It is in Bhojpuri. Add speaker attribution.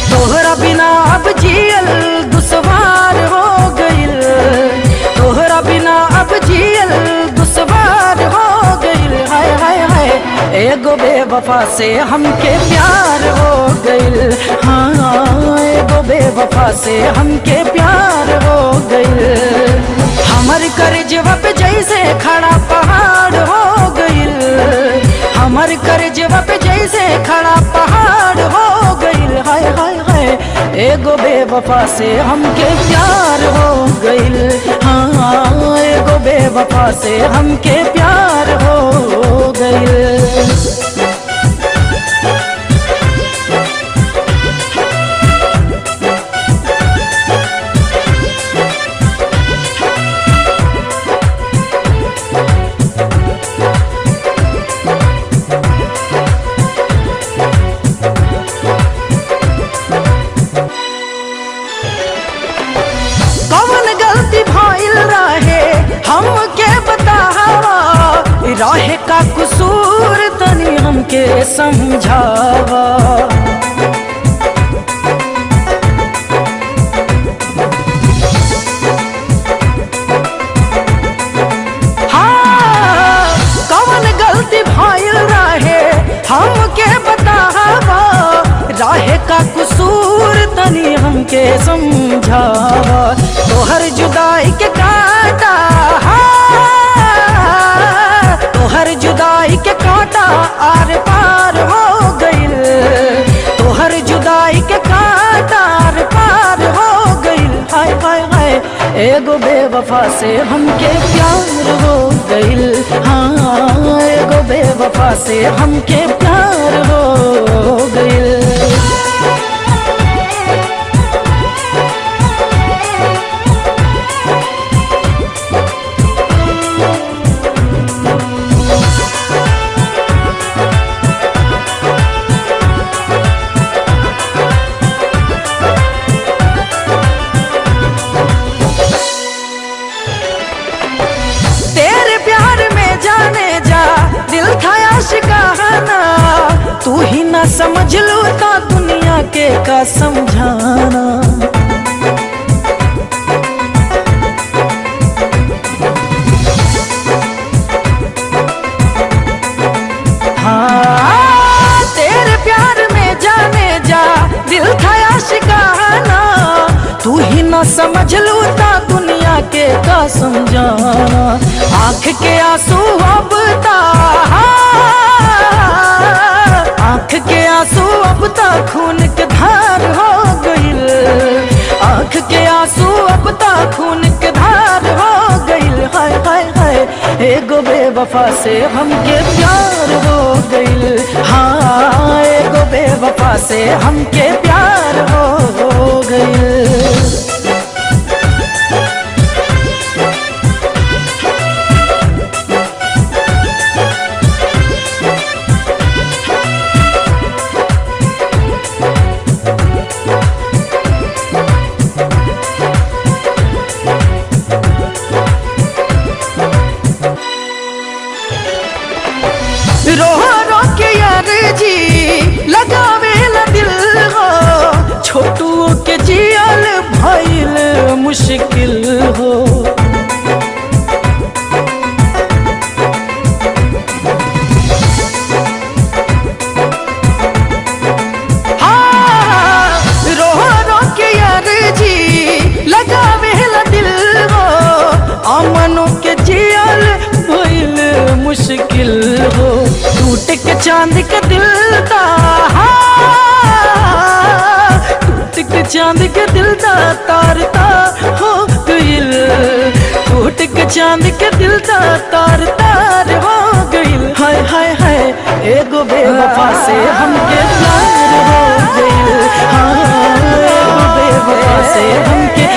Speaker 1: तोहरा बिना अब जियल दुश्वार हो गइल, तोहरा बिना अब जियल दुश्वार हो गइल। हाय हाय हाय एगो बेवफा से हमके प्यार हो गइल। हाँ एगो बेवफा से हमके प्यार हो गइल। हमर करजवा पे जैसे खड़ा पहाड़ हो गइल, हमर करजवा पे जैसे खड़ा पहाड़ हो गइल। हाय हाय हाय एगो बेवफा से हमके प्यार हो गइल। हाँ एगो बेवफा से हमके प्यार हो गइल। हमके बतावा राहे का कसूर तनी हमके समझावा। हाँ कौन गलती भइल रहे हमके बतावा राहे का कसूर तनी हमके समझावा। तोहर जुदाई के कांटा, तोहर जुदाई के कांटा आर पार हो गइल, तोहर जुदाई के कांटा आर पार हो गइल। हाय हाय हाय एगो बेवफा से हमके प्यार हो गइल। हाँ एगो बेवफा से हमके प्यार हो गइल। दिल था आशिकाना तू ही ना समझ लो तो दुनिया के का समझाना। हाँ तेरे प्यार में जाने जा दिल था आशिकाना तू ही ना समझ लो तो दुनिया के का समझाना। आँख के आंसू अब आँख के आंसू अब तक खून के धार हो गइल, आँख के आंसू अब तक खून के धार हो गइल। हाय हाय हाय एगो बेवफा से हमके प्यार हो गइल। हाँ एगो बेवफा से हमके प्यार हो गइल। रो रो के यार जी लगावे ला दिल हो, छोटू के जियल भइल मुश्किल हो। हाँ रो रो के यार जी लगावे ला दिल हो, अमनों के जियल भइल मुश्किल टूट के चांद के दिल दा, टूट के चांद के दिल दा तार तार हो गइल, टूट के चांद के दिल दा तार तार हो गइल। हाय हाय हाय एगो बेवफा से हमके प्यार हो गइल, हाँ एगो बेवफा से हमके